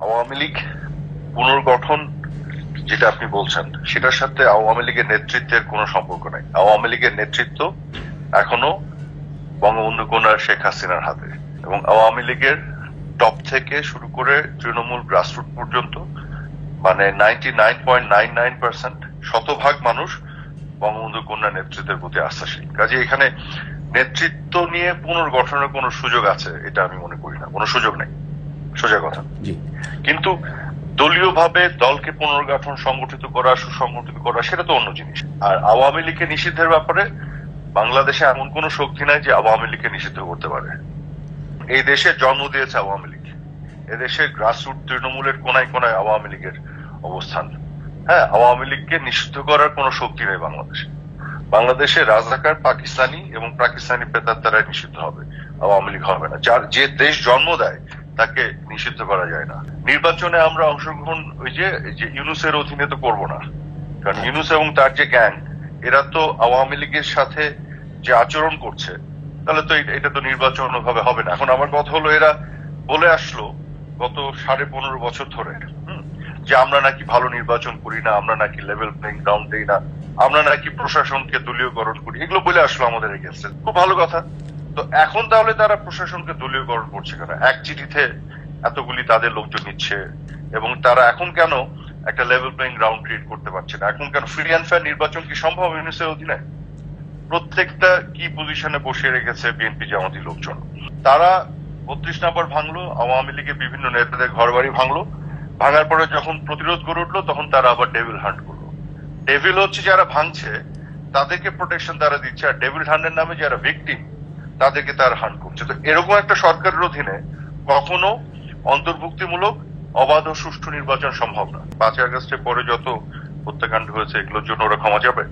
আওয়ামী লীগ পুনর্গঠন যেটা আপনি বলছেন সেটার সাথে আওয়ামী লীগের নেতৃত্বের কোনো সম্পর্ক নাই। আওয়ামী লীগের নেতৃত্ব এখনো বঙ্গবন্ধু কন্যা শেখ হাসিনার হাতে, এবং আওয়ামী লীগের টপ থেকে শুরু করে তৃণমূল গ্রাসরুট পর্যন্ত মানে 99.99% শতভাগ মানুষ বঙ্গবন্ধু কন্যা নেতৃত্বের প্রতি আস্থাশীল। কাজে এখানে নেতৃত্ব নিয়ে পুনর্গঠনের কোনো সুযোগ আছে এটা আমি মনে করি না, কোনো সুযোগ নেই, সোজা কথা। কিন্তু দলীয়ভাবে দলকে পুনর্গঠন, সংগঠিত করা, সুসংগঠিত করা সেটা তো অন্য জিনিস। আর আওয়ামী লীগকে নিষিদ্ধের ব্যাপারে বাংলাদেশে এমন কোন শক্তি নাই যে আওয়ামী লীগকে নিষিদ্ধ করতে পারে। এই দেশে জন্ম দিয়েছে আওয়ামী লীগ, এদেশের গ্রাসরুট তৃণমূলের কোনায় কোনায় আওয়ামী লীগের অবস্থান। হ্যাঁ, আওয়ামী লীগকে নিষিদ্ধ করার কোন শক্তি নেই বাংলাদেশে। বাংলাদেশে রাজাকার পাকিস্তানি এবং পাকিস্তানি পেতার দ্বারা নিষিদ্ধ হবে, আওয়ামী লীগ হবে না। যার যে দেশ জন্ম দেয় তাকে নিষিদ্ধ করা যায় না। নির্বাচনে আমরা অংশগ্রহণ ওই যে ইউনূসের অধীনে তো করবো না, কারণ ইউনূস এবং তার যে গ্যাং এরা তো আওয়ামী লীগের সাথে যে আচরণ করছে, তাহলে তো এটা তো নির্বাচন ভাবে হবে না। এখন আমার কথা হলো, এরা বলে আসলো গত 15.5 বছর ধরে যে আমরা নাকি ভালো নির্বাচন করি না, আমরা নাকি লেভেল প্লেইং গ্রাউন্ড দেই না, আমরা নাকি প্রশাসনকে দলীয়করণ করি, এগুলো বলে আসলো আমাদের এগেইনস্টে। খুব ভালো কথা। তো এখন তাহলে তারা প্রশাসনকে দলীয়করণ করছে কেন? এক চিঠিতে এতগুলি তাদের লোকজন নিচ্ছে, এবং তারা এখন কেন একটা লেভেল প্লেইং গ্রাউন্ড ক্রিয়েট করতে পারছে না? এখন কেন ফ্রি অ্যান্ড ফেয়ার নির্বাচন কি সম্ভব ইউনূসের অধীনে? প্রত্যেকটা কি পজিশনে বসিয়ে রেখেছে বিএনপি জামাতি লোকজন। তারা 32 নম্বর ভাঙলো, আওয়ামী লীগের বিভিন্ন নেতাদের ঘর বাড়ি ভাঙলো, ভাঙার পরে যখন প্রতিরোধ গড়ে উঠলো তখন তারা আবার ডেভিল হান্ট করলো। ডেভিল হচ্ছে যারা ভাঙছে তাদেরকে প্রোটেকশন তারা দিচ্ছে, আর ডেভিল হান্টের নামে যারা ভিকটিম তাদেরকে তারা হান্ট করছে। তো এরকম একটা সরকারের অধীনে কখনো অন্তর্ভুক্তিমূলক অবাধ ও সুষ্ঠু নির্বাচন সম্ভব না। 5 আগস্টের পরে যত হত্যাকাণ্ড হয়েছে এগুলোর জন্য ওরা ক্ষমা যাবে?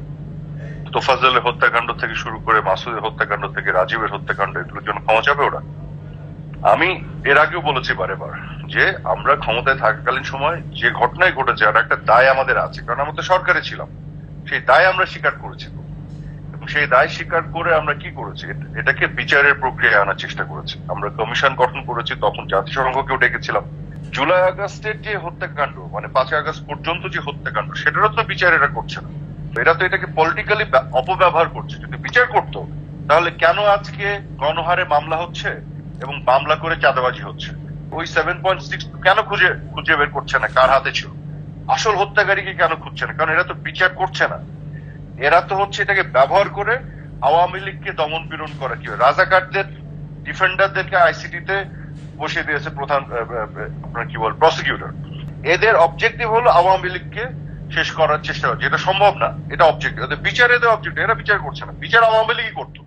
তোফাজ্জলের হত্যাকাণ্ড থেকে শুরু করে মাসুদের হত্যাকাণ্ড থেকে রাজীবের হত্যাকাণ্ড, এগুলোর জন্য ক্ষমা যাবে ওরা? আমি এর আগেও বলেছি বারেবার যে আমরা ক্ষমতায় থাকাকালীন সময় যে ঘটনায় ঘটেছে আর একটা দায় আমাদের আছে, কারণ আমরা তো সরকারে ছিলাম, সেই দায় আমরা স্বীকার করেছি, এবং সেই দায় স্বীকার করে আমরা কি করেছি, এটাকে বিচারের প্রক্রিয়ায় আনার চেষ্টা করেছি। আমরা কমিশন গঠন করেছি, তখন জাতিসংঘকেও ডেকেছিলাম। জুলাই আগস্টের যে হত্যাকাণ্ড মানে 5 আগস্ট পর্যন্ত যে হত্যাকাণ্ড, সেটারও তো বিচার এরা করছে না। এরা তো এটাকে পলিটিক্যালি অপব্যবহার করছে। যদি বিচার করতো তাহলে কেন আজকে গণহারে মামলা হচ্ছে এবং মামলা করে চাঁদাবাজি হচ্ছে? ওই 7.6 কেন খুঁজে বের করছে না কার হাতে ছিল? আসল হত্যাকারীকে কেন খুঁজছে না? কারণ এরা তো বিচার করছে না। এরা তো হচ্ছে এটাকে ব্যবহার করে আওয়ামী লীগকে দমন পীড়ন করা। কি রাজাকারদের ডিফেন্ডারদেরকে আইসিটিতে বসিয়ে দিয়েছে প্রধান আপনার কি বল প্রসিকিউটর। এদের অবজেক্টিভ হলো আওয়ামী লীগকে শেষ করার চেষ্টা, যেটা সম্ভব না। এটা অবজেক্টিভ, বিচার এদের অবজেক্টিভ। এরা বিচার করছে না, বিচার আওয়ামী লীগই করতো।